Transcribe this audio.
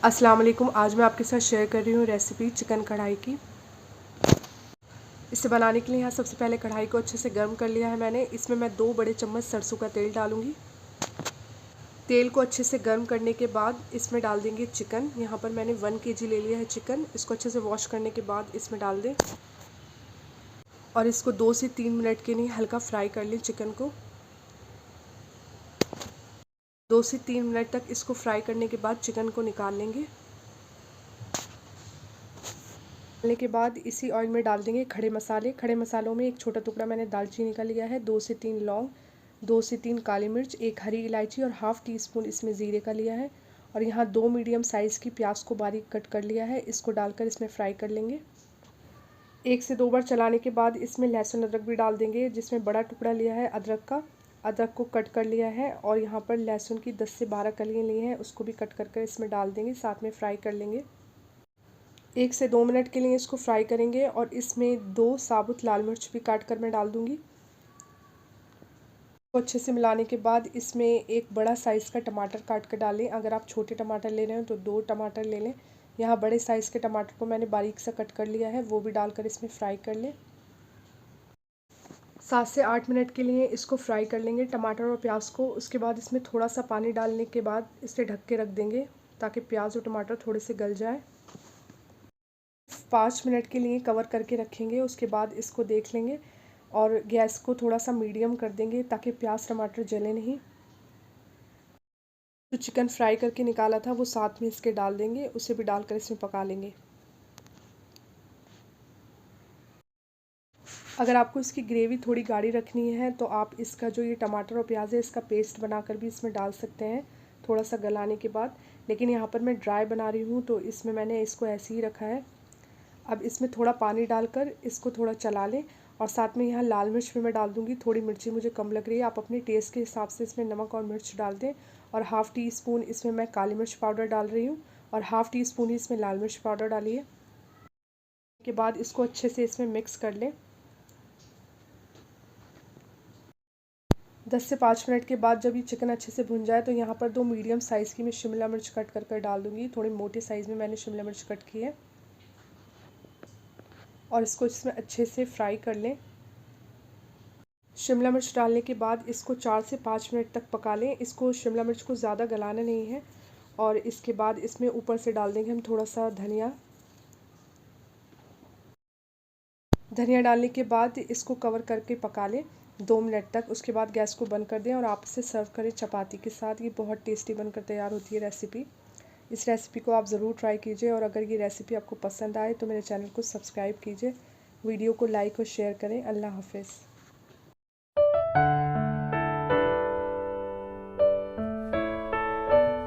अस्सलाम वालेकुम। आज मैं आपके साथ शेयर कर रही हूँ रेसिपी चिकन कढ़ाई की। इसे बनाने के लिए यहाँ सबसे पहले कढ़ाई को अच्छे से गर्म कर लिया है मैंने। इसमें मैं 2 बड़े चम्मच सरसों का तेल डालूंगी। तेल को अच्छे से गर्म करने के बाद इसमें डाल देंगे चिकन। यहाँ पर मैंने 1 kg ले लिया है चिकन। इसको अच्छे से वॉश करने के बाद इसमें डाल दें और इसको 2 से 3 मिनट के लिए हल्का फ्राई कर लें चिकन को। 2 से 3 मिनट तक इसको फ्राई करने के बाद चिकन को निकाल लेंगे। डालने के बाद इसी ऑयल में डाल देंगे खड़े मसाले। खड़े मसालों में एक छोटा टुकड़ा मैंने दालचीनी का लिया है, 2 से 3 लौंग, 2 से 3 काली मिर्च, 1 हरी इलायची और हाफ़ टी स्पून इसमें ज़ीरे का लिया है। और यहाँ 2 मीडियम साइज़ की प्याज को बारीक कट कर लिया है। इसको डालकर इसमें फ्राई कर लेंगे। 1 से 2 बार चलाने के बाद इसमें लहसुन अदरक भी डाल देंगे, जिसमें बड़ा टुकड़ा लिया है अदरक का। अदरक को कट कर लिया है और यहाँ पर लहसुन की 10 से 12 कलियाँ ली हैं, उसको भी कट कर इसमें डाल देंगे, साथ में फ्राई कर लेंगे। 1 से 2 मिनट के लिए इसको फ्राई करेंगे और इसमें 2 साबुत लाल मिर्च भी काट कर मैं डाल दूंगी। तो अच्छे से मिलाने के बाद इसमें एक बड़ा साइज़ का टमाटर काट कर डालें। अगर आप छोटे टमाटर ले रहे हो तो 2 टमाटर ले लें। यहाँ बड़े साइज़ के टमाटर को मैंने बारीक सा कट कर लिया है, वो भी डालकर इसमें फ्राई कर लें। 7 से 8 मिनट के लिए इसको फ्राई कर लेंगे टमाटर और प्याज को। उसके बाद इसमें थोड़ा सा पानी डालने के बाद इसे ढक के रख देंगे ताकि प्याज और टमाटर थोड़े से गल जाए। 5 मिनट के लिए कवर करके रखेंगे। उसके बाद इसको देख लेंगे और गैस को थोड़ा सा मीडियम कर देंगे ताकि प्याज टमाटर जले नहीं। जो चिकन फ्राई करके निकाला था वो साथ में इसके डाल देंगे, उसे भी डालकर इसमें पका लेंगे। अगर आपको इसकी ग्रेवी थोड़ी गाढ़ी रखनी है तो आप इसका जो ये टमाटर और प्याज है इसका पेस्ट बनाकर भी इसमें डाल सकते हैं थोड़ा सा गलाने के बाद। लेकिन यहाँ पर मैं ड्राई बना रही हूँ तो इसमें मैंने इसको ऐसे ही रखा है। अब इसमें थोड़ा पानी डालकर इसको थोड़ा चला लें और साथ में यहाँ लाल मिर्च भी मैं डाल दूँगी। थोड़ी मिर्ची मुझे कम लग रही है, आप अपने टेस्ट के हिसाब से इसमें नमक और मिर्च डाल दें। और हाफ़ टी स्पून इसमें मैं काली मिर्च पाउडर डाल रही हूँ और हाफ़ टी स्पून ही इसमें लाल मिर्च पाउडर डाली है। के बाद इसको अच्छे से इसमें मिक्स कर लें। 10 से 5 मिनट के बाद जब ये चिकन अच्छे से भुन जाए तो यहाँ पर 2 मीडियम साइज़ की मैं शिमला मिर्च कट कर डाल दूँगी। थोड़ी मोटे साइज़ में मैंने शिमला मिर्च कट की है और इसको इसमें अच्छे से फ्राई कर लें। शिमला मिर्च डालने के बाद इसको 4 से 5 मिनट तक पका लें। इसको शिमला मिर्च को ज़्यादा गलाना नहीं है। और इसके बाद इसमें ऊपर से डाल देंगे हम थोड़ा सा धनिया। धनिया डालने के बाद इसको कवर करके पका लें 2 मिनट तक। उसके बाद गैस को बंद कर दें और आप इसे सर्व करें चपाती के साथ। ये बहुत टेस्टी बनकर तैयार होती है रेसिपी। इस रेसिपी को आप ज़रूर ट्राई कीजिए और अगर ये रेसिपी आपको पसंद आए तो मेरे चैनल को सब्सक्राइब कीजिए, वीडियो को लाइक और शेयर करें। अल्लाह हाफ़िज़।